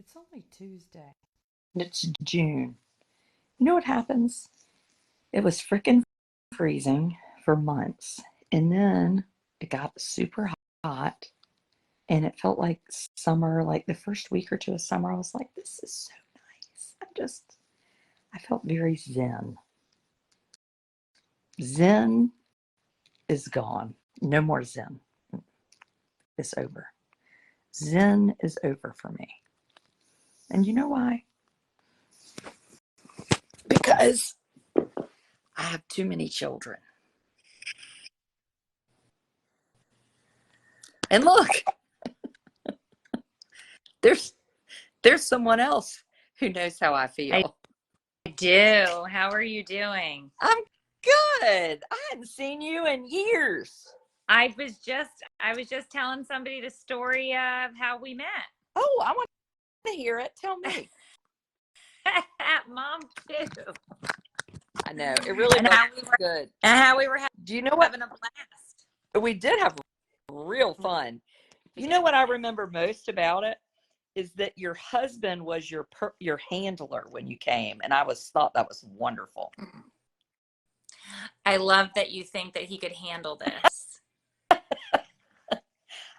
It's only Tuesday. And it's June. You know what happens? It was freaking freezing for months. And then it got super hot. And it felt like summer, like the first week or two of summer. I was like, this is so nice. I felt very zen. Zen is gone. No more zen. It's over. Zen is over for me. And you know why? Because I have too many children. And look, there's someone else who knows how I I feel. do. How are you doing? I'm good. I hadn't seen you in years. I was just telling somebody the story of how we met. Oh, I want to hear it. Tell me. Mom too. I know. It really was good. And how we were Do you know what? having a blast. We did have real fun. You know what I remember most about it is that your husband was your handler when you came, and I thought that was wonderful. I love that you think that he could handle this.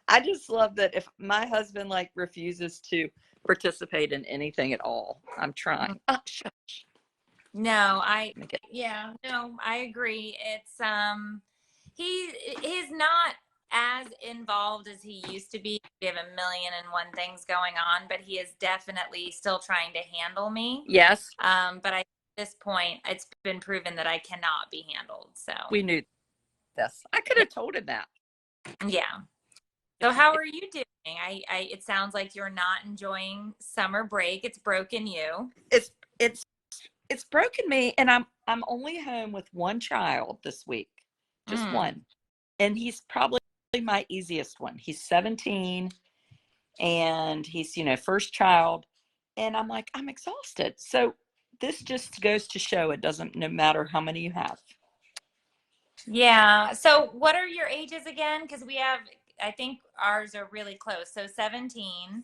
I just love that if my husband refuses to participate in anything at all, I'm trying. Oh, shush. No, I agree. It's he's not as involved as he used to be. We have a million and one things going on, but he is definitely still trying to handle me. Yes. But at this point, it's been proven that I cannot be handled. So we knew this. I could have told him that. Yeah. So how are you doing? It sounds like you're not enjoying summer break. It's broken you. It's broken me, and I'm only home with one child this week. Just one. And he's probably my easiest one. He's 17 and he's, first child. And I'm like, I'm exhausted. So this just goes to show it doesn't, no matter how many you have. Yeah. So what are your ages again? Because I think ours are really close. So 17.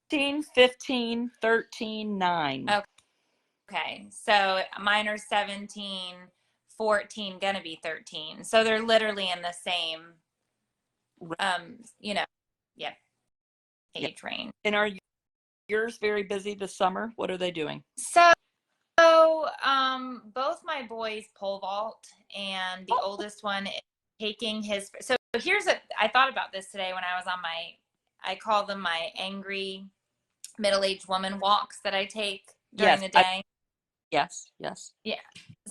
15, 13, 9. Okay. So mine are 17, 14, gonna be 13. So they're literally in the same, age range. And are yours very busy this summer? What are they doing? So both my boys pole vault, and the oldest one is taking his. So I thought about this today when I was on I call them my angry middle-aged woman walks that I take during the day. Yes. Yeah.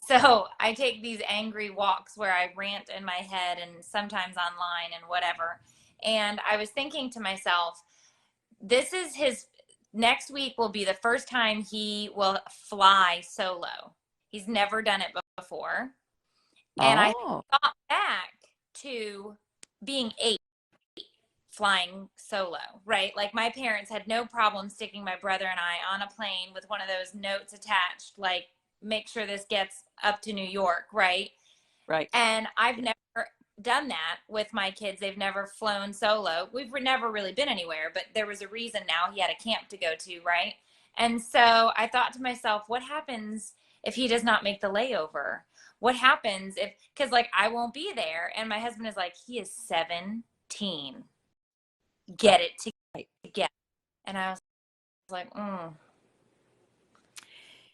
So I take these angry walks where I rant in my head and sometimes online and whatever. And I was thinking to myself, this is next week will be the first time he will fly solo. He's never done it before. And I thought back to being 8, flying solo, right? Like my parents had no problem sticking my brother and I on a plane with one of those notes attached, like make sure this gets up to New York, right? Right. And I've never done that with my kids. They've never flown solo. We've never really been anywhere, but there was a reason now. He had a camp to go to, right? And so I thought to myself, what happens if he does not make the layover? What happens because I won't be there. And my husband is like, he is 17. Get it together. And I was like,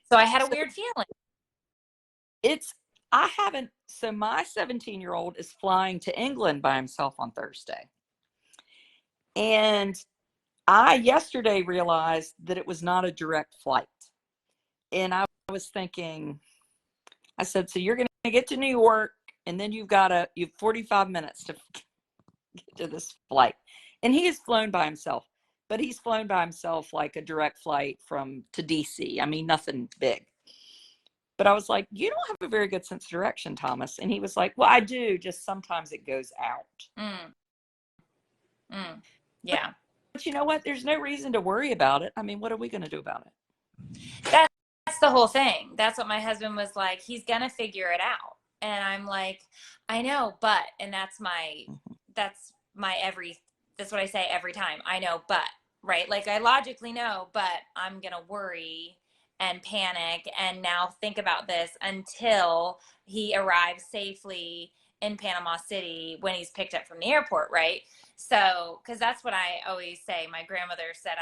So I had a weird feeling. I haven't. So my 17-year-old is flying to England by himself on Thursday. And I yesterday realized that it was not a direct flight. And I was thinking, I said, so you're going to get to New York and then you have 45 minutes to get to this flight. And he has flown by himself, but he's flown by himself like a direct flight to DC. I mean, nothing big. But I was like, you don't have a very good sense of direction, Thomas. And he was like, well, I do. Just sometimes it goes out. Yeah. But you know what? There's no reason to worry about it. I mean, what are we going to do about it? That's the whole thing. That's what my husband was like. He's going to figure it out. And I'm like, I know, and that's what I say every time. I know, but right? Like I logically know, but I'm going to worry and panic and now think about this until he arrives safely in Panama City when he's picked up from the airport, right? So, because that's what I always say. My grandmother said,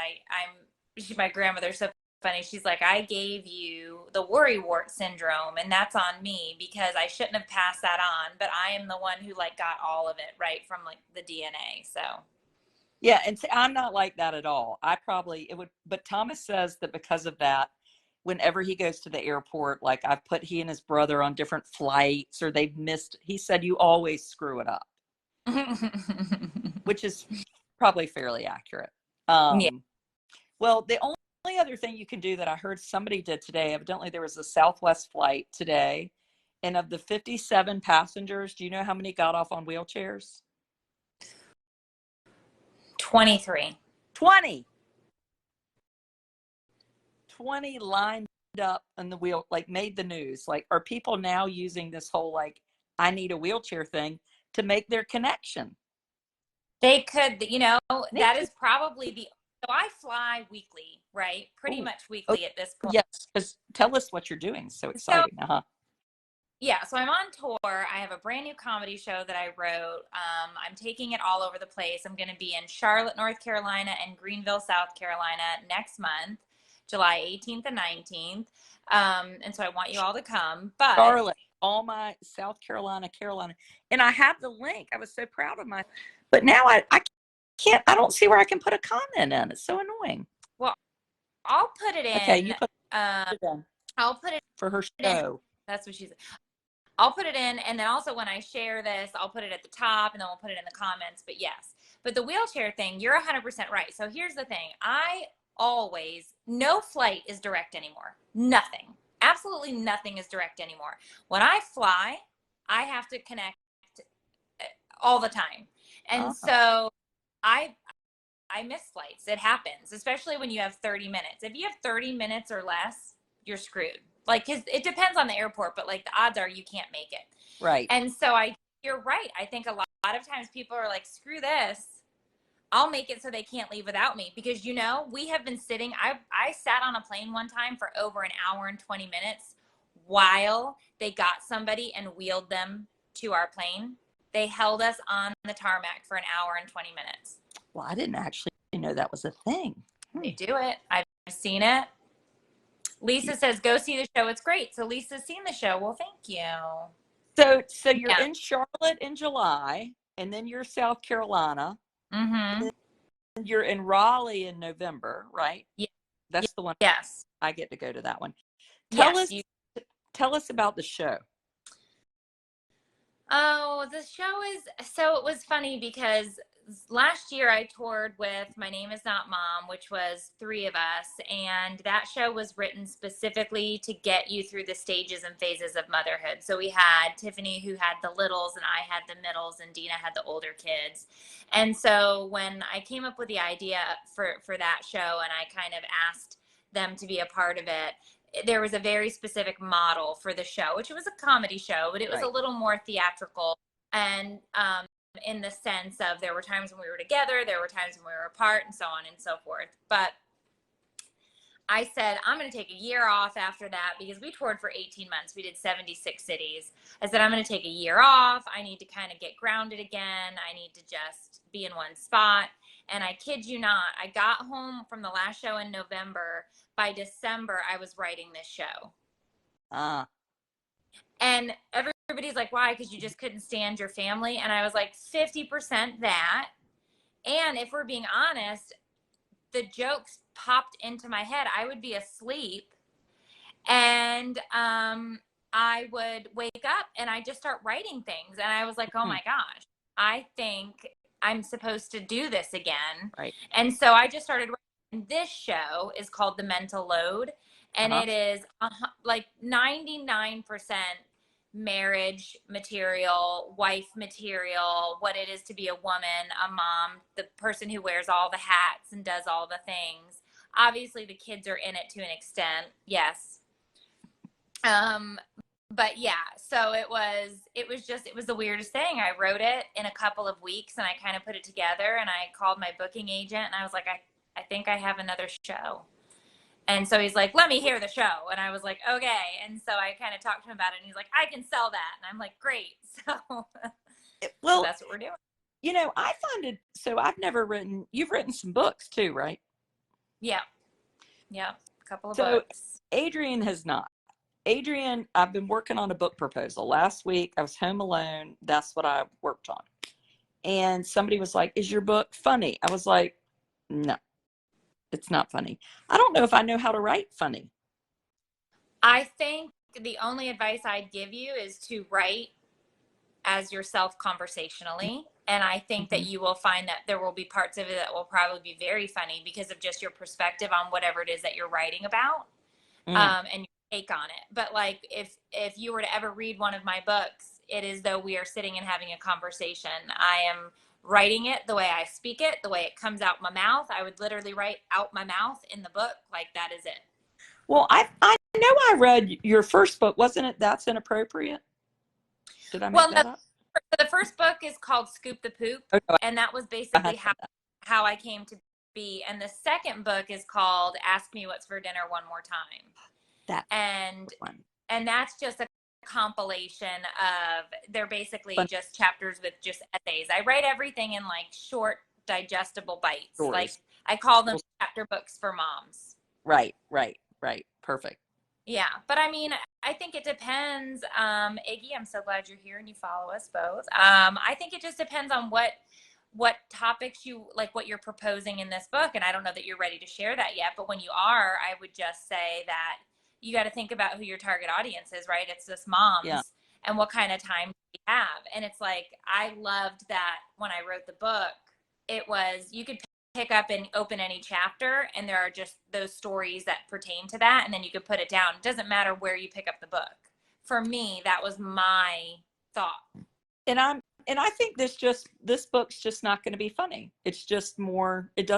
my grandmother's so funny. She's like, I gave you the worry wart syndrome, and that's on me because I shouldn't have passed that on, but I am the one who like got all of it, right, from like the DNA. So, Yeah, and see, I'm not like that at all. It would, but Thomas says that because of that, whenever he goes to the airport, like I've put he and his brother on different flights or they've missed, he said you always screw it up, which is probably fairly accurate. yeah. Well, the only other thing you can do that I heard somebody did today, evidently there was a Southwest flight today, and of the 57 passengers, do you know how many got off on wheelchairs? 23. 20. 20 lined up on the wheel, like made the news. Like, are people now using this whole like I need a wheelchair thing to make their connection? They could, Need that to. is probably so I fly weekly, right? Pretty Ooh. much Oh, weekly at this point. yes. Because tell us what you're doing. So So, exciting. Uh-huh. yeah, so I'm on tour. I have a brand new comedy show that I wrote. I'm taking it all over the place. I'm going to be in Charlotte, North Carolina, and Greenville, South Carolina next month, July 18th and 19th. And so I want you all to come. But Charlotte, all my South Carolina. And I have the link. I was so proud of but now I can't, I don't see where I can put a comment in. It's so annoying. well, I'll put it Okay, in. you put it in I'll put it for her in. show. That's what she said. I'll put it in, and then also when I share this, I'll put it at the top, and then we'll put it in the comments. But yes, but the wheelchair thing, you're 100% right. So here's the thing. No flight is direct anymore. Nothing. Absolutely nothing is direct anymore. When I fly, I have to connect all the time. And so I miss flights. It happens, especially when you have 30 minutes. If you have 30 minutes or less, you're screwed. Like, 'cause it depends on the airport, but like the odds are you can't make it. Right. And so you're right. I think a lot of times people are like, screw this. I'll make it so they can't leave without me because, we have been sitting. I sat on a plane one time for over an hour and 20 minutes while they got somebody and wheeled them to our plane. They held us on the tarmac for an hour and 20 minutes. Well, I didn't actually know that was a thing. They do it. I've seen it. Lisa says, go see the show. It's great. So Lisa's seen the show. Well, thank you. So you're in Charlotte in July, and then you're South Carolina. Mm-hmm. And you're in Raleigh in November, right? Yeah. That's the one. Yes. I get to go to that one. Tell us about the show. Oh, the show so it was funny because last year I toured with My Name Is Not Mom, which was 3 of us. And that show was written specifically to get you through the stages and phases of motherhood. So we had Tiffany, who had the littles, and I had the middles, and Dina had the older kids. And so when I came up with the idea for that show and I kind of asked them to be a part of it, there was a very specific model for the show, which was a comedy show, but it was a little more theatrical. And in the sense of there were times when we were together, there were times when we were apart, and so on and so forth. But I said, I'm going to take a year off after that because we toured for 18 months. We did 76 cities. I said, I'm going to take a year off. I need to kind of get grounded again. I need to just be in one spot. And I kid you not, I got home from the last show in November. By December, I was writing this show. And everybody's like, why? Because you just couldn't stand your family. And I was like, 50% that. And if we're being honest, the jokes popped into my head. I would be asleep and I would wake up and I just start writing things. And I was like, oh my gosh, I think I'm supposed to do this again. Right. And so I just started writing. This show is called The Mental Load. And it is like 99% marriage material, wife material, what it is to be a woman, a mom, the person who wears all the hats and does all the things. Obviously, the kids are in it to an extent, yes. But yeah, so it was the weirdest thing. I wrote it in a couple of weeks and I kind of put it together and I called my booking agent and I was like, I think I have another show. And so he's like, let me hear the show. And I was like, okay. And so I kind of talked to him about it, and he's like, I can sell that. And I'm like, great. So, Well, so that's what we're doing. you know, I find it, so I've never written, you've written some books too, right? Yeah. Yeah. A couple of So books. Adrian has not. Adrian, I've been working on a book proposal. Last week I was home alone. That's what I worked on. And somebody was like, is your book funny? I was like, no, it's not funny. I don't know if I know how to write funny. I think the only advice I'd give you is to write as yourself conversationally. And I think that you will find that there will be parts of it that will probably be very funny because of just your perspective on whatever it is that you're writing about, and your take on it. But like, if you were to ever read one of my books, it is though we are sitting and having a conversation. I am writing it the way I speak it, the way it comes out my mouth. I would literally write out my mouth in the book. Like, that is it. Well, I know I read your first book. Wasn't it That's Inappropriate? Did I make that up? The first book is called Scoop the Poop, Oh, no, and that was basically how I came to be. And the second book is called Ask Me What's for Dinner One More Time. And that's just a compilation of, they're basically just chapters with just essays. I write everything in like short, digestible bites. Stories. Like, I call them chapter books for moms. Right. Perfect. Yeah. But I mean, I think it depends. Iggy, I'm so glad you're here and you follow us both. I think it just depends on what topics you like, what you're proposing in this book. And I don't know that you're ready to share that yet, but when you are, I would just say that you got to think about who your target audience is, right? It's just moms, and what kind of time you have. And it's like, I loved that when I wrote the book, it was, you could pick up and open any chapter, and there are just those stories that pertain to that, and then you could put it down. It doesn't matter where you pick up the book. For me, that was my thought. And I think this book's just not going to be funny. It's just more, it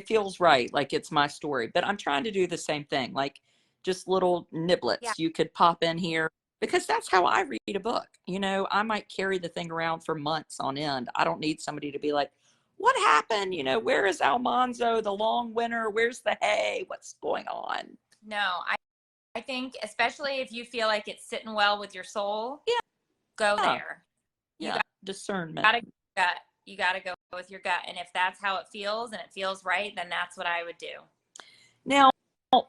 feels right, like it's my story. But I'm trying to do the same thing, like just little niblets you could pop in here, because that's how I read a book. You know, I might carry the thing around for months on end. I don't need somebody to be like, what happened? You know, where is Almanzo, the long winter? Where's the hay? What's going on? No, I think, especially if you feel like it's sitting well with your soul, go there. Discernment. You got to go with your gut. And if that's how it feels and it feels right, then that's what I would do. Now,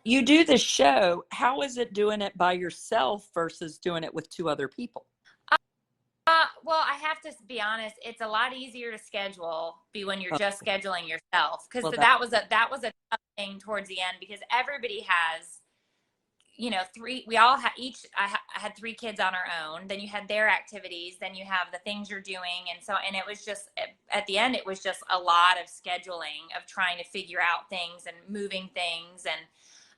you do the show. How is it doing it by yourself versus doing it with two other people? Well, I have to be honest. It's a lot easier to schedule when you're just scheduling yourself, because that was a tough thing towards the end, because everybody has, you know, we all had I had 3 kids on our own. Then you had their activities. Then you have the things you're doing, and it was just, at the end, it was just a lot of scheduling of trying to figure out things and moving things and.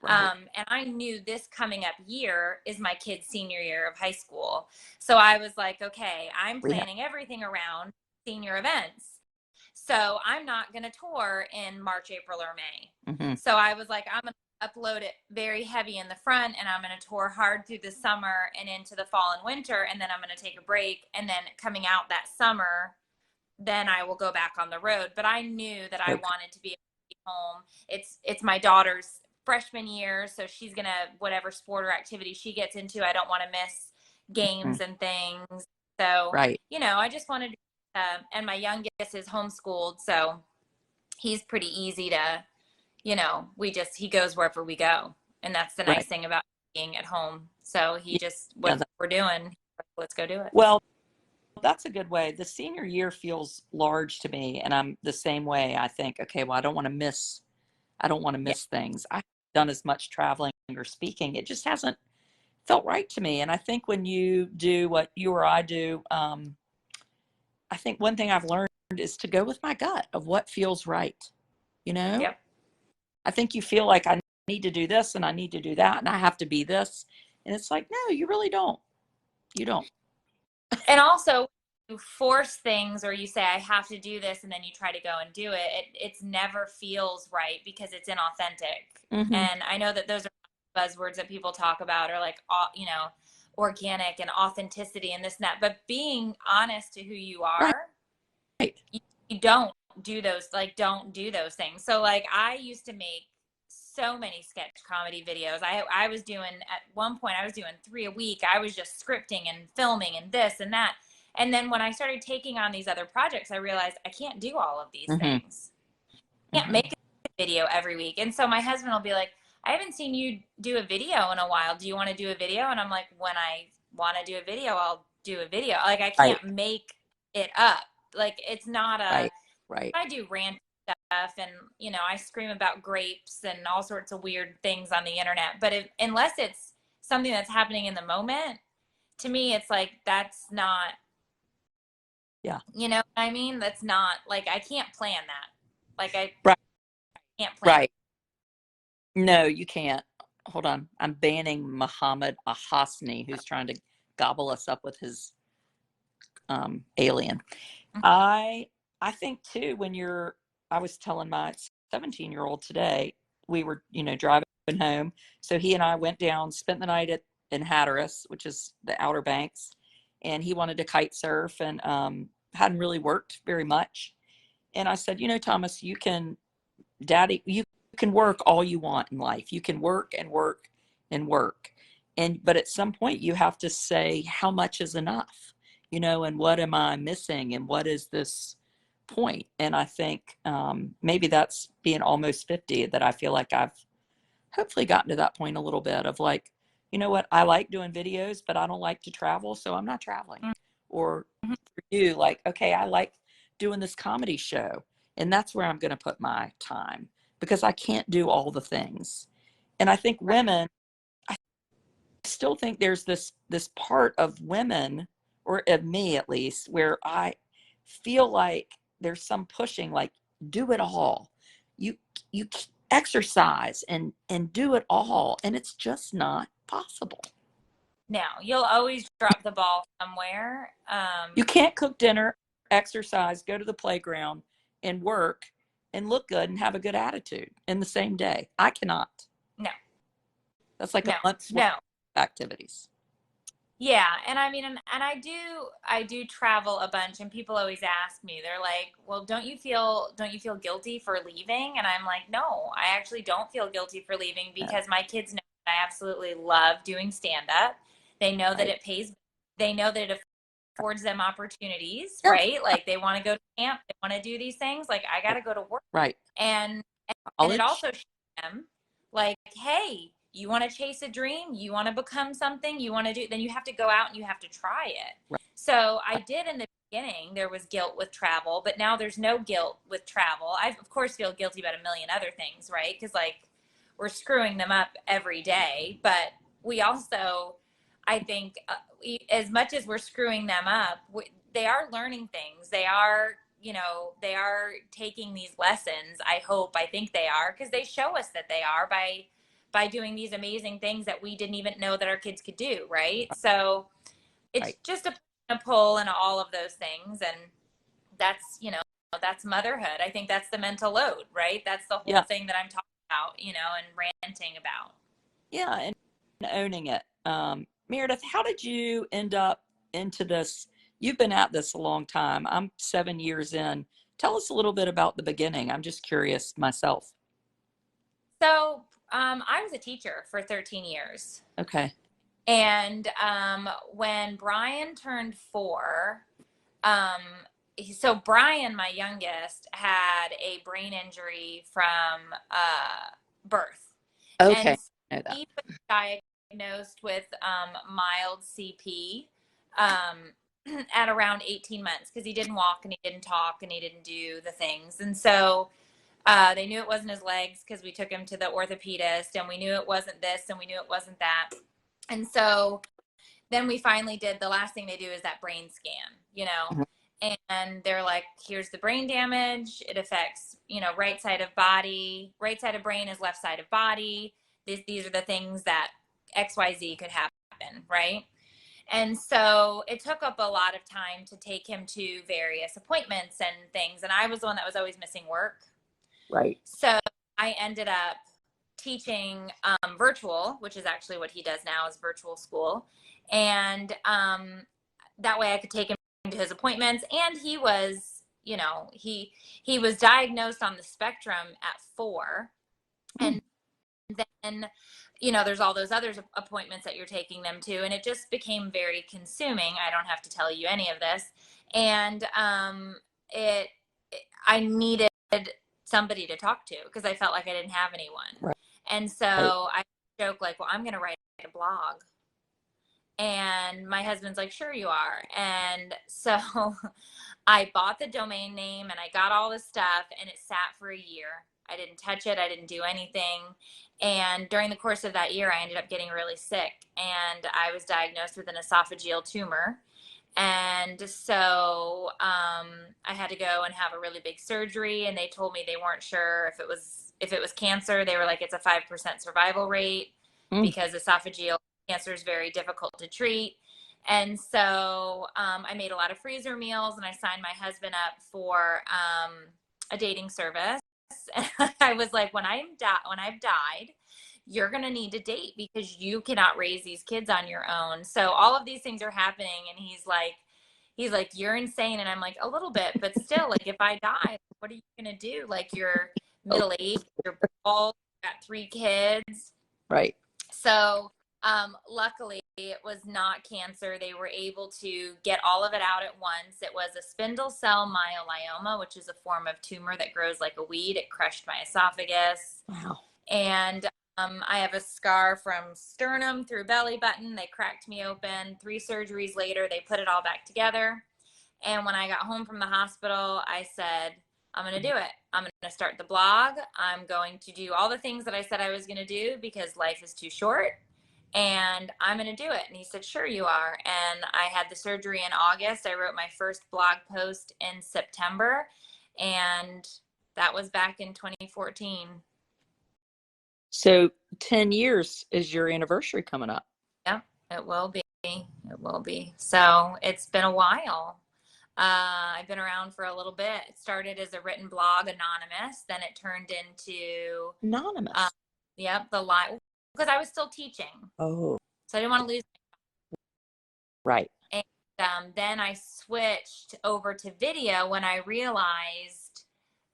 And I knew this coming up year is my kid's senior year of high school. So I was like, okay, I'm planning everything around senior events. So I'm not going to tour in March, April, or May. So I was like, I'm going to upload it very heavy in the front, and I'm going to tour hard through the summer and into the fall and winter. And then I'm going to take a break. And then coming out that summer, then I will go back on the road. But I knew that I wanted to be home. It's my daughter's freshman year, so she's gonna, whatever sport or activity she gets into, I don't want to miss games and things. So you know, I just wanted to, and my youngest is homeschooled, so he's pretty easy to, you know, he goes wherever we go, and that's the nice thing about being at home. So he just, what we're doing, let's go do it. Well, that's a good way. The senior year feels large to me, and I'm the same way. I think, okay, well, I don't want to miss things. I haven't done as much traveling or speaking. It just hasn't felt right to me. And I think when you do what you or I do, I think one thing I've learned is to go with my gut of what feels right. You know, I think you feel like I need to do this and I need to do that and I have to be this. And it's like, no, you really don't. You don't. And also, you force things, or you say, I have to do this, and then you try to go and do it. It's never feels right because it's inauthentic. And I know that those are buzzwords that people talk about, or like, you know, organic and authenticity and this and that. But being honest to who you are, you don't don't do those things. So like I used to make so many sketch comedy videos. I was doing, at one point I was doing 3 a week. I was just scripting and filming and this and that. And then when I started taking on these other projects, I realized I can't do all of these things. I can't make a video every week. And so my husband will be like, I haven't seen you do a video in a while. Do you want to do a video? And I'm like, when I want to do a video, I'll do a video. Like I can't make it up. Like it's not a, I do rant stuff and, you know, I scream about grapes and all sorts of weird things on the internet. But unless it's something that's happening in the moment, to me, it's like, that's not, you know what I mean? That's not, like, I can't plan that. Like I can't plan. No, you can't. Hold on. I'm banning Muhammad Ahasni, who's trying to gobble us up with his alien. I think too, I was telling my 17-year-old today, we were, you know, driving home. So he and I went down, spent the night in Hatteras, which is the Outer Banks, and he wanted to kite surf and hadn't really worked very much. And I said, you know, Thomas, you can work all you want in life. You can work and work and work. But at some point you have to say, how much is enough, you know, and what am I missing? And what is this point? And I think maybe that's being almost 50 that I feel like I've hopefully gotten to that point a little bit of like, you know what, I like doing videos, but I don't like to travel. So I'm not traveling. Or for you, like, okay, I like doing this comedy show and that's where I'm going to put my time because I can't do all the things. And I think women, I still think there's this part of women, or of me at least, where I feel like there's some pushing, like do it all. You exercise and do it all. And it's just not possible. No, you'll always drop the ball somewhere. You can't cook dinner, exercise, go to the playground and work and look good and have a good attitude in the same day. I cannot. No. That's like a month's worth of activities. Yeah, and I mean, and I do travel a bunch, and people always ask me, they're like, "Well, don't you feel guilty for leaving?" And I'm like, "No, I actually don't feel guilty for leaving because my kids know that I absolutely love doing stand up. They know that it pays. They know that it affords them opportunities, right? Like they want to go to camp, they want to do these things. Like I got to go to work, right? And it also shows them, like, hey, you want to chase a dream, you want to become something, you want to do, then you have to go out and you have to try it. Right. So I did in the beginning, there was guilt with travel, but now there's no guilt with travel. I, of course, feel guilty about a million other things, right? Because like we're screwing them up every day, but we also, I think, as much as we're screwing them up, they are learning things. They are, you know, they are taking these lessons. I think they are, because they show us that they are by doing these amazing things that we didn't even know that our kids could do, right? So it's just a pull and all of those things. And that's, you know, that's motherhood. I think that's the mental load, right? That's the whole thing that I'm talking about, you know, and ranting about. Yeah, and owning it. Meredith, how did you end up into this? You've been at this a long time. I'm 7 years in. Tell us a little bit about the beginning. I'm just curious myself. So I was a teacher for 13 years. Okay. And when Brian turned 4, so Brian, my youngest, had a brain injury from birth. Okay. And he was diagnosed with mild CP at around 18 months because he didn't walk and he didn't talk and he didn't do the things. And so they knew it wasn't his legs because we took him to the orthopedist, and we knew it wasn't this and we knew it wasn't that. And so then we finally did, the last thing they do is that brain scan, you know, and they're like, here's the brain damage. It affects, you know, right side of brain is left side of body. These are the things that XYZ could happen, right? And so it took up a lot of time to take him to various appointments and things. And I was the one that was always missing work. Right. So I ended up teaching virtual, which is actually what he does now, is virtual school. And that way I could take him to his appointments. And he was, he was diagnosed on the spectrum at 4. And then, there's all those other appointments that you're taking them to, and it just became very consuming. I don't have to tell you any of this. And I needed somebody to talk to because I felt like I didn't have anyone. Right. And so I joke like, well, I'm going to write a blog. And my husband's like, sure you are. And so I bought the domain name and I got all the stuff, and it sat for a year. I didn't touch it. I didn't do anything. And during the course of that year, I ended up getting really sick, and I was diagnosed with an esophageal tumor. And so I had to go and have a really big surgery, and they told me they weren't sure if it was cancer. They were like, it's a 5% survival rate because esophageal cancer is very difficult to treat. And so I made a lot of freezer meals, and I signed my husband up for a dating service. I was like, when I've died, you're going to need to date because you cannot raise these kids on your own. So all of these things are happening. And he's like, you're insane. And I'm like, a little bit, but still, like, if I die, what are you going to do? Like, you're middle-aged, you're bald, you've got 3 kids. Right. So luckily it was not cancer. They were able to get all of it out at once. It was a spindle cell myeloma, which is a form of tumor that grows like a weed. It crushed my esophagus. Wow. And I have a scar from sternum through belly button. They cracked me open. 3 surgeries later, they put it all back together. And when I got home from the hospital, I said, I'm going to do it. I'm going to start the blog. I'm going to do all the things that I said I was going to do because life is too short. And I'm going to do it. And he said, sure you are. And I had the surgery in August. I wrote my first blog post in September. And that was back in 2014. So 10 years is your anniversary coming up. Yeah, it will be. It will be. So it's been a while. I've been around for a little bit. It started as a written blog, anonymous. Then it turned into anonymous. Yep, the live, because I was still teaching. Oh, so I didn't want to lose. Right. And then I switched over to video when I realized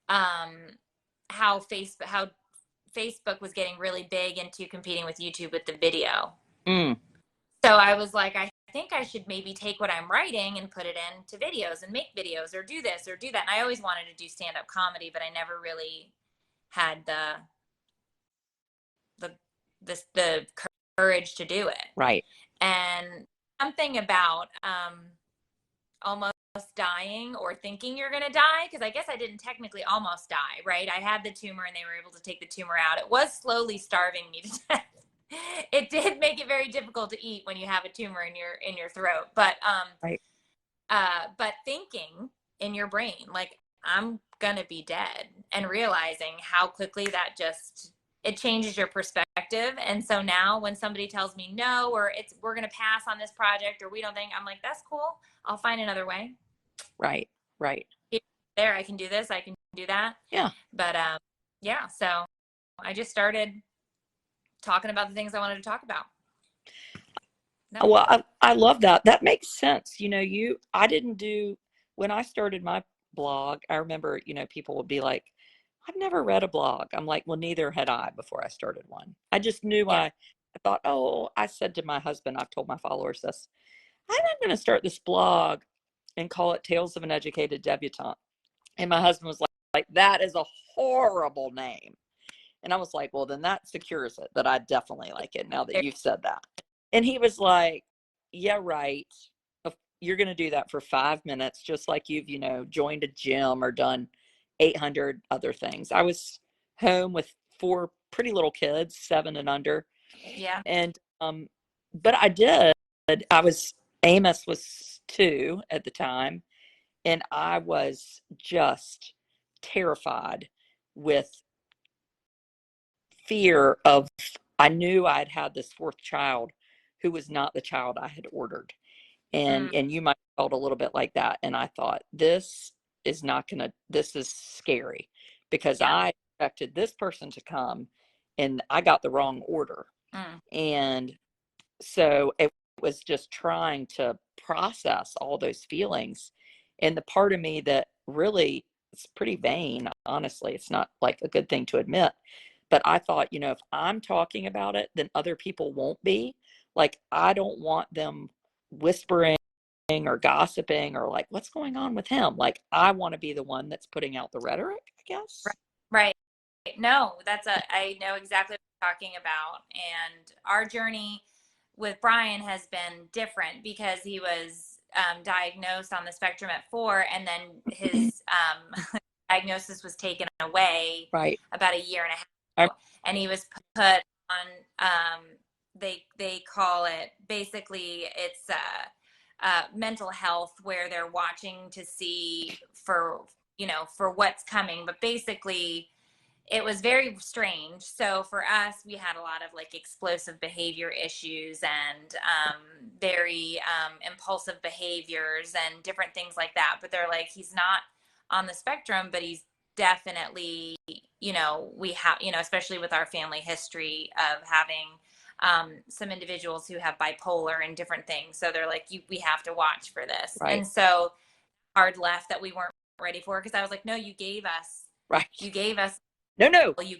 how Facebook was getting really big into competing with YouTube with the video. So I was like, I think I should maybe take what I'm writing and put it into videos and make videos or do this or do that. And I always wanted to do stand-up comedy, but I never really had the courage to do it. Right. And something about almost dying or thinking you're going to die, because I guess I didn't technically almost die, right? I had the tumor and they were able to take the tumor out. It was slowly starving me to death. It did make it very difficult to eat when you have a tumor in your throat. But right. But thinking in your brain, like, I'm going to be dead, and realizing how quickly that it changes your perspective. And so now when somebody tells me no, or we're going to pass on this project, or we don't think, I'm like, that's cool. I'll find another way. Right. Right. There, I can do this. I can do that. Yeah. But yeah, so I just started talking about the things I wanted to talk about. No. Well, I love that. That makes sense. I didn't do, when I started my blog, I remember, people would be like, I've never read a blog. I'm like, well, neither had I before I started one. I just knew. I thought, I said to my husband, I've told my followers this, I'm going to start this blog and call it Tales of an Educated Debutante. And my husband was like, that is a horrible name. And I was like, well, then that secures it, that I definitely like it now that you've said that. And he was like, yeah, right. You're going to do that for 5 minutes, just like you've, joined a gym or done 800 other things. I was home with 4 pretty little kids, 7 and under. Yeah. And, but Amos was 2 at the time. And I was just terrified with fear of, I knew I'd had this 4th child who was not the child I had ordered. And you might have felt a little bit like that. And I thought, this is scary, because I expected this person to come and I got the wrong order. And so it was just trying to process all those feelings. And the part of me that really, it's pretty vain, honestly. It's not like a good thing to admit. But I thought, if I'm talking about it, then other people won't be. Like, I don't want them whispering or gossiping or like, what's going on with him? Like, I want to be the one that's putting out the rhetoric, I guess. Right. No, I know exactly what you're talking about. And our journey with Brian has been different because he was diagnosed on the spectrum at 4, and then his diagnosis was taken away Right. about a year and a half ago. And he was put on, they call it, basically it's mental health, where they're watching to see for what's coming. But basically, it was very strange. So for us, we had a lot of like explosive behavior issues and very impulsive behaviors and different things like that. But they're like, he's not on the spectrum, but he's definitely, we have, especially with our family history of having some individuals who have bipolar and different things. So they're like, we have to watch for this. Right. And so hard left that we weren't ready for, because I was like, no, you gave us. No, you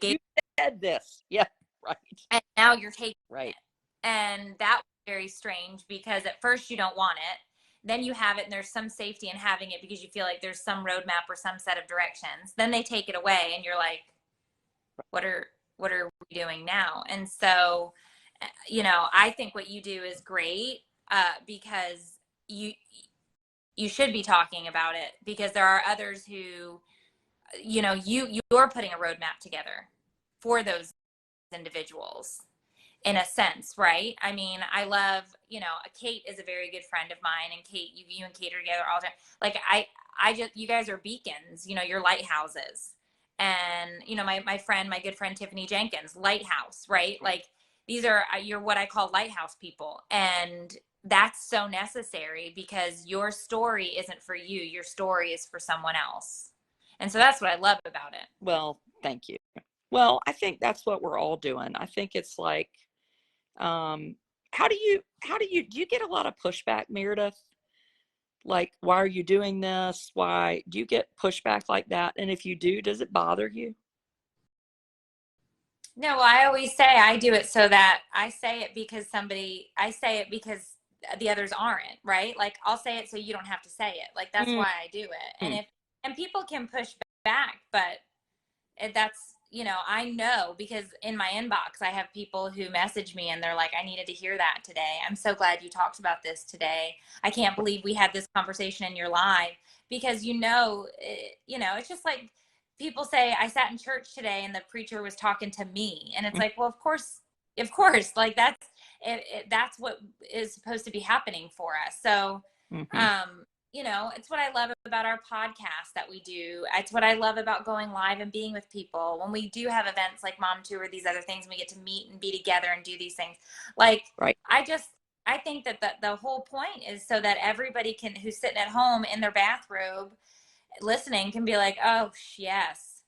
said this. Yeah, right. And now you're taking right. it. And that was very strange, because at first you don't want it. Then you have it, and there's some safety in having it because you feel like there's some roadmap or some set of directions. Then they take it away and you're like, what are we doing now? And so, I think what you do is great, because you should be talking about it, because there are others who, you're putting a roadmap together for those individuals in a sense, right? I mean, I love, Kate is a very good friend of mine, and Kate, you and Kate are together all the time. Like, I just, you guys are beacons, you're lighthouses. And, my good friend, Tiffany Jenkins, Lighthouse, right? Like, you're what I call lighthouse people. And that's so necessary, because your story isn't for you. Your story is for someone else. And so that's what I love about it. Well, thank you. Well, I think that's what we're all doing. I think it's like, do you get a lot of pushback, Meredith? Like, why are you doing this? Why do you get pushback like that? And if you do, does it bother you? No, I always say I do it so that I say it because the others aren't, right? Like, I'll say it so you don't have to say it. Like, that's why I do it. And people can push back, but that's, I know, because in my inbox, I have people who message me and they're like, I needed to hear that today. I'm so glad you talked about this today. I can't believe we had this conversation in your live, because, it's just like people say, I sat in church today and the preacher was talking to me. And it's like, well, of course, like that's what is supposed to be happening for us. So, it's what I love about our podcast that we do. It's what I love about going live and being with people. When we do have events like Mom Tour, these other things, and we get to meet and be together and do these things. Like, right. I think that the whole point is so that everybody who's sitting at home in their bathrobe listening can be like, oh, yes,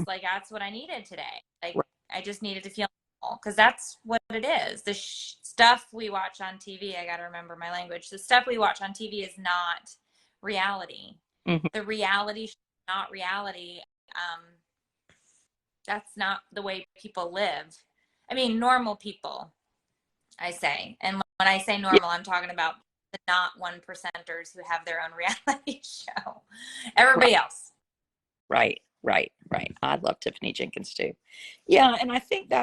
like, that's what I needed today. Like, right. I just needed to feel, because that's what it is. The stuff we watch on TV, I got to remember my language. The stuff we watch on TV is not reality. Mm-hmm. The reality is not reality. That's not the way people live. I mean, normal people, I say. And when I say normal, I'm talking about the not 1%ers who have their own reality show. Everybody else. Right. I love Tiffany Jenkins too. Yeah. And I think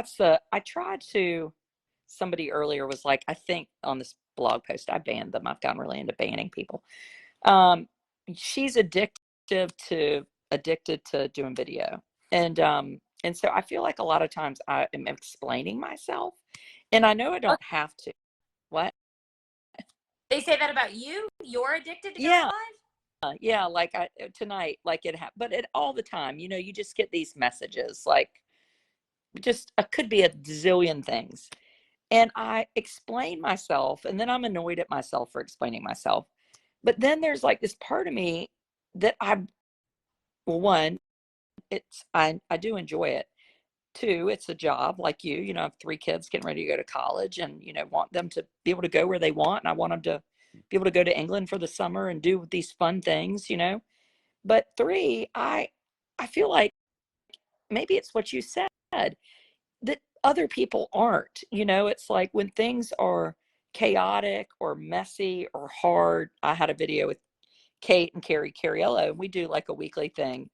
somebody earlier was like, I think on this blog post, I banned them. I've gotten really into banning people. She's addicted to doing video. And so I feel like a lot of times I am explaining myself, and I know I don't have to. What? They say that about you? You're addicted to going live? Yeah, like tonight, like but all the time, you just get these messages, like, just could be a zillion things. And I explain myself, and then I'm annoyed at myself for explaining myself. But then there's like this part of me that one, I do enjoy it. Two, it's a job, like I have 3 kids getting ready to go to college, and, want them to be able to go where they want. And I want them to be able to go to England for the summer and do these fun things, But three, I feel like maybe it's what you said, that other people aren't. It's like when things are chaotic or messy or hard. I had a video with Kate and Carrie Cariello, and we do like a weekly thing.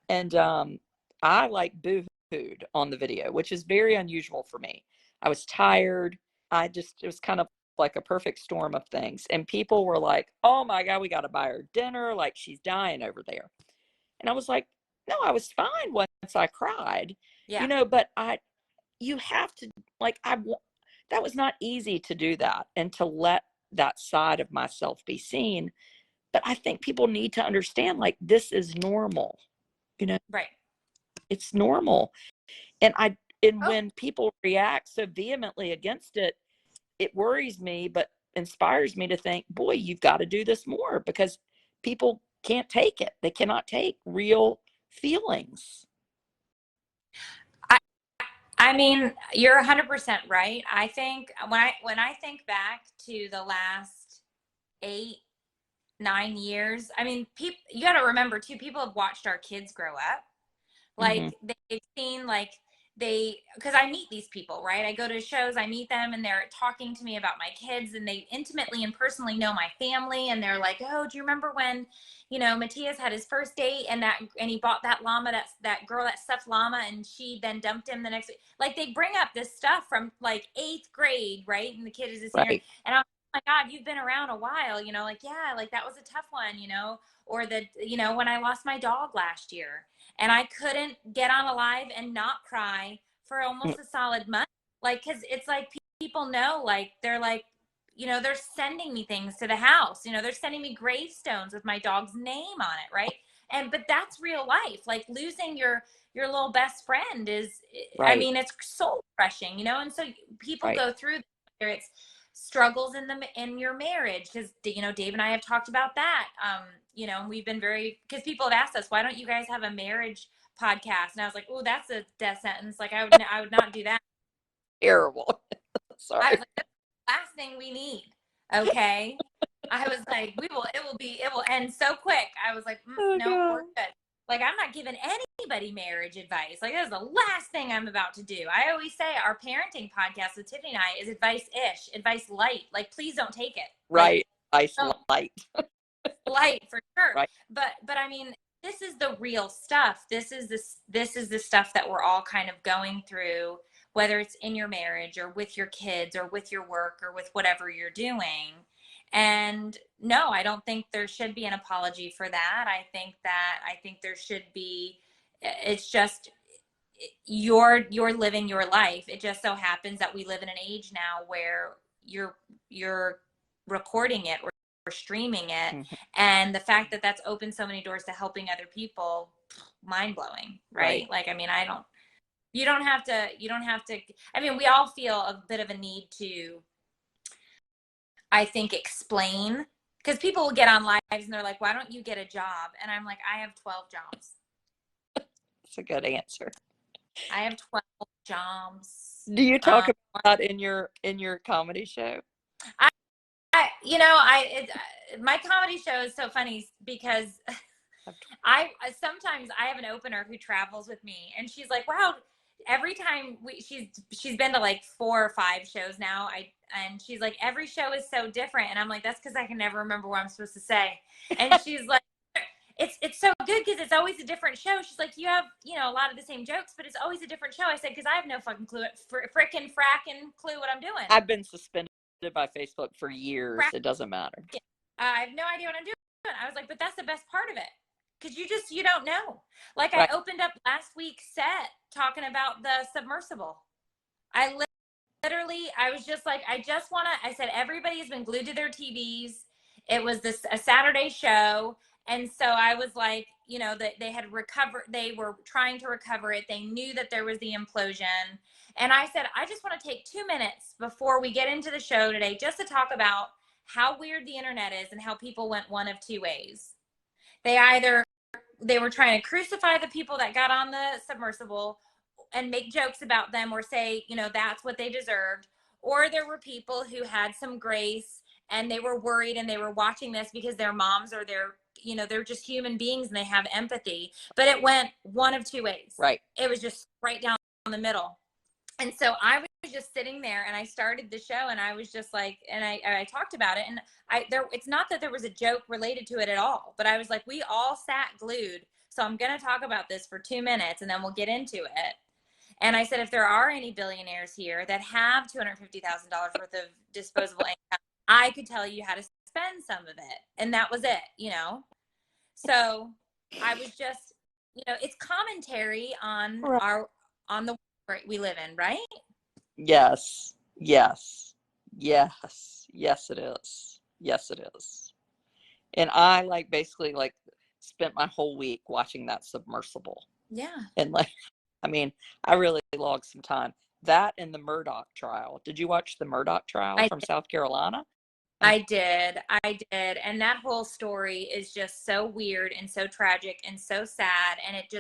And I like boo-hooed on the video, which is very unusual for me. I was tired. It was kind of like a perfect storm of things. And people were like, oh my God, we got to buy her dinner. Like she's dying over there. And I was like, no, I was fine once I cried, but you have to, like, that was not easy to do that and to let that side of myself be seen. But I think people need to understand, like, this is normal, Right. it's normal. And when people react so vehemently against it, it worries me, but inspires me to think, boy, you've got to do this more, because people can't take it. They cannot take real feelings. I mean, you're 100% right. I think when I think back to the last 8, 9 years, I mean, you got to remember too, people have watched our kids grow up. Like they've seen, like, because I meet these people, right? I go to shows, I meet them, and they're talking to me about my kids, and they intimately and personally know my family. And they're like, oh, do you remember when, Matthias had his first date and he bought that llama, that girl, that stuffed llama, and she then dumped him the next week. Like, they bring up this stuff from like 8th grade, right? And the kid is a senior. Right. And I'm like, oh my God, you've been around a while, like, yeah, like that was a tough one, or when I lost my dog last year. And I couldn't get on a live and not cry for almost a solid month. Like, because it's like people know, like, they're like, they're sending me things to the house. They're sending me gravestones with my dog's name on it, right? But that's real life. Like, losing your little best friend is, right. I mean, it's soul crushing, And so people go through, whether it's struggles in your marriage, because Dave and I have talked about that. We've been because people have asked us, why don't you guys have a marriage podcast? And I was like, oh, that's a death sentence. Like, I would not do that. Terrible. Sorry. I was like, that's the last thing we need. Okay. I was like, it will end so quick. I was like, no, God. we're good. Like, I'm not giving anybody marriage advice. Like, that's the last thing I'm about to do. I always say our parenting podcast with Tiffany and I is advice-ish, advice light. Like, please don't take it. Right. Like, advice light. Light for sure. Right. But I mean, this is the real stuff. This is the stuff that we're all kind of going through, whether it's in your marriage or with your kids or with your work or with whatever you're doing. And no, I don't think there should be an apology for that. I think there should be, it's just, you're living your life. It just so happens that we live in an age now where you're recording it or streaming it. And the fact that that's opened so many doors to helping other people, mind-blowing, right? Like, I mean, you don't have to, I mean, we all feel a bit of a need to, I think, explain, because people will get on lives and they're like, why don't you get a job? And I'm like, I have 12 jobs. That's a good answer. I have 12 jobs. Do you talk about in your comedy show? My comedy show is so funny because sometimes I have an opener who travels with me, and she's like, wow, every time she's been to like 4 or 5 shows now. And she's like, every show is so different. And I'm like, that's because I can never remember what I'm supposed to say. And she's like, it's so good because it's always a different show. She's like, you have, a lot of the same jokes, but it's always a different show. I said, because I have no fucking clue, frickin' clue what I'm doing. I've been suspended by Facebook for years. It doesn't matter. I have no idea what I'm doing. I was like, but that's the best part of it. Because you don't know. Like, I opened up last week's set talking about the submersible. I was just like, I said, everybody has been glued to their TVs. It was a Saturday show. And so I was like, that they were trying to recover it. They knew that there was the implosion. And I said, I just want to take 2 minutes before we get into the show today, just to talk about how weird the internet is and how people went one of 2 ways. They were trying to crucify the people that got on the submersible and make jokes about them, or say, that's what they deserved. Or there were people who had some grace and they were worried and they were watching this because their moms or their they're just human beings and they have empathy. But it went one of two ways. Right. It was just right down the middle. And so I was just sitting there, and I started the show, and I was just like, and I talked about it, and it's not that there was a joke related to it at all, but I was like, we all sat glued. So I'm going to talk about this for 2 minutes, and then we'll get into it. And I said, if there are any billionaires here that have $250,000 worth of disposable income, I could tell you how to spend some of it. And that was it, So I was just, it's commentary on on the world we live in, right? Yes. Yes. Yes. Yes, it is. Yes, it is. And I basically spent my whole week watching that submersible. Yeah. And I really logged some time. That and the Murdoch trial. Did you watch the Murdoch trial from South Carolina? I did. And that whole story is just so weird and so tragic and so sad. And it's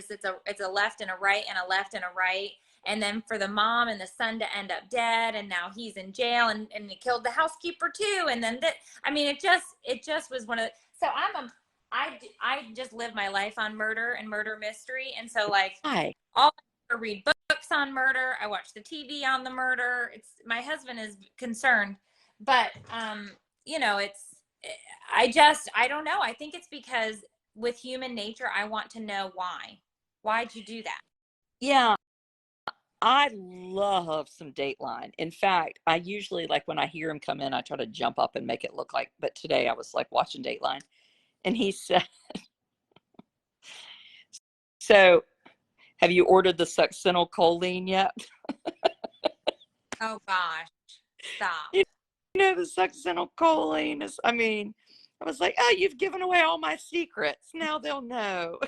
a left and a right and a left and a right. And then for the mom and the son to end up dead, and now he's in jail, and they killed the housekeeper too. And then it just was one of the, so I just live my life on murder and murder mystery. And so all I read books on murder. I watch the TV on the murder. My husband is concerned, but I don't know. I think it's because with human nature, I want to know why. Why'd you do that? Yeah. I love some Dateline. In fact, I usually when I hear him come in, I try to jump up and make it look like, but today I was watching Dateline, and he said, so have you ordered the succinylcholine yet? Oh gosh, stop. The succinylcholine is, I was like, oh, you've given away all my secrets. Now they'll know.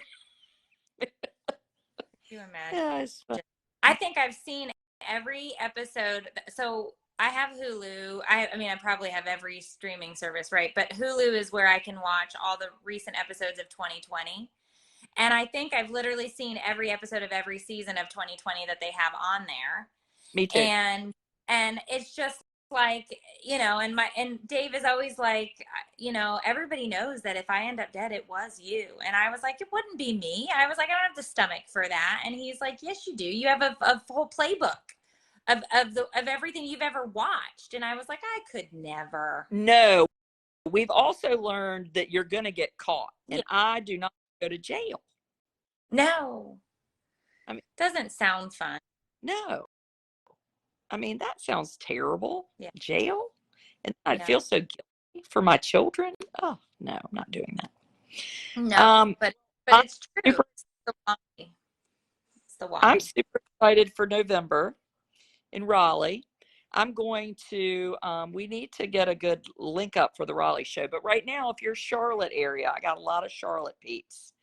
You imagine? Yeah, I think I've seen every episode. So I have Hulu. I probably have every streaming service, right? But Hulu is where I can watch all the recent episodes of 2020. And I think I've literally seen every episode of every season of 2020 that they have on there. Me too. And it's just and Dave is always everybody knows that if I end up dead, it was you. And I was like, it wouldn't be me. I was like, I don't have the stomach for that. And he's like, yes, you do. You have a whole playbook of everything you've ever watched. And I was like, I could never. No, we've also learned that you're going to get caught, and I do not go to jail. No, doesn't sound fun. No. That sounds terrible. Yeah. Jail? And I'd feel so guilty for my children. Oh, no, I'm not doing that. No, but it's true. It's the why. I'm super excited for November in Raleigh. I'm going to, we need to get a good link up for the Raleigh show. But right now, if you're Charlotte area, I got a lot of Charlotte peeps.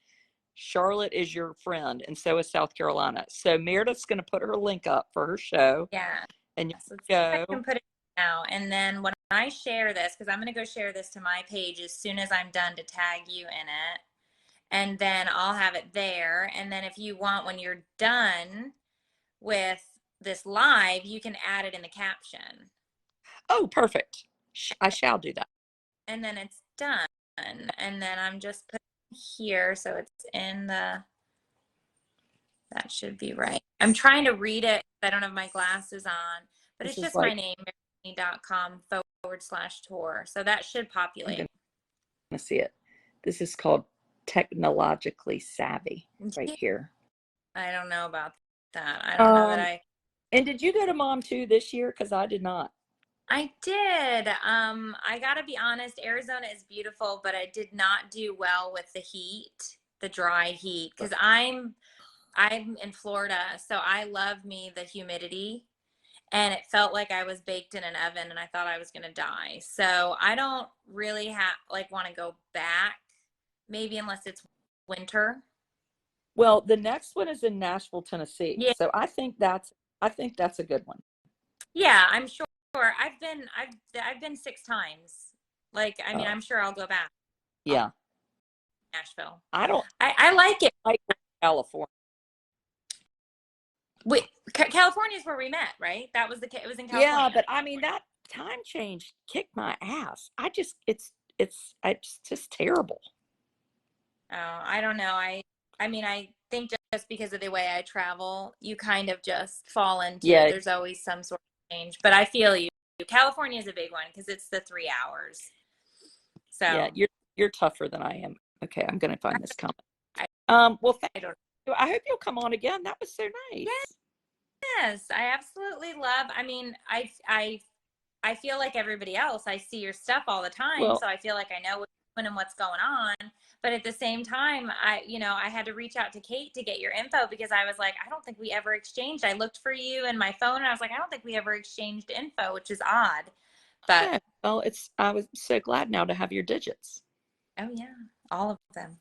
Charlotte is your friend, and so is South Carolina. So Meredith's going to put her link up for her show. Yeah. And I can put it now. And then when I share this, because I'm going to go share this to my page as soon as I'm done to tag you in it. And then I'll have it there. And then if you want, when you're done with this live, you can add it in the caption. Oh, perfect. I shall do that. And then it's done. And then I'm just putting here. So it's in the, that should be right. I'm trying to read it. I don't have my glasses on, but it's just my name, Masony.com/tour. So that should populate. I'm going to see it. This is called technologically savvy right here. I don't know about that. I don't know that I. And did you go to Mom 2 this year? Because I did not. I did. I got to be honest, Arizona is beautiful, but I did not do well with the heat, the dry heat, because I'm in Florida, so I love the humidity, and it felt like I was baked in an oven, and I thought I was going to die. So I don't really want to go back, maybe unless it's winter. Well, the next one is in Nashville, Tennessee. Yeah. So I think that's a good one. Yeah, I'm sure. I've been 6 times. I'm sure I'll go back. Yeah. Nashville. I like it. I like California. Wait, California is where we met, right? It was in California. Yeah, but that time change kicked my ass. It's just terrible. Oh, I don't know. I mean, I think just because of the way I travel, you kind of just fall into, Yeah, there's always some sort of change. But I feel you. California is a big one because it's the 3 hours. yeah, So you're tougher than I am. Okay, I'm gonna find this comment. I, Well, thank I don't. you. I hope you'll come on again. That was so nice. Yes, I absolutely love. I mean, I feel like everybody else. I see your stuff all the time, Well, so I feel like I know what's going and what's going on. But at the same time, I had to reach out to Kate to get your info because I was like, I don't think we ever exchanged. I looked for you in my phone and I was like, I don't think we ever exchanged info, which is odd. But yeah. Well, I was so glad now to have your digits. oh yeah, all of them.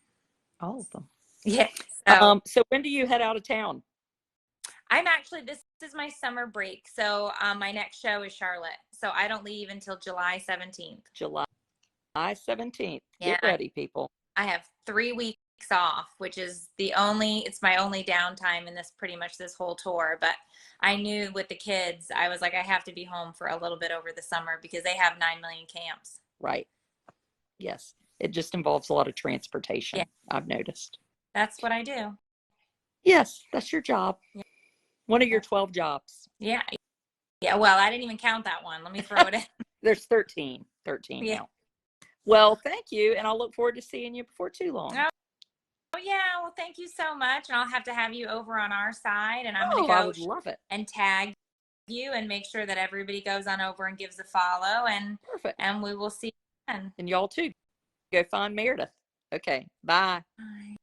All of them. Yeah. So So when do you head out of town? I'm actually, this is my summer break. So my next show is Charlotte. So I don't leave until July 17th. July 17th. Yeah. Get ready, people. I have 3 weeks off, which is it's my only downtime in this pretty much this whole tour. But I knew with the kids, I was like, I have to be home for a little bit over the summer because they have 9 million camps. Right. Yes. It just involves a lot of Yeah. transportation, I've noticed. That's what I do. Yes, that's your job. Yeah. One of your 12 jobs. Yeah. Yeah. Well, I didn't even count that one. Let me throw it in. There's 13 Yeah. now. Well, thank you. And I'll look forward to seeing you before too long. Oh, yeah. Well, thank you so much. And I'll have to have you over on our side. And I'm going to I go would love it. and tag you and make sure that everybody goes on over and gives a follow. Perfect. And we will see you then. And y'all too. Go find Meredith. Okay. Bye. Bye.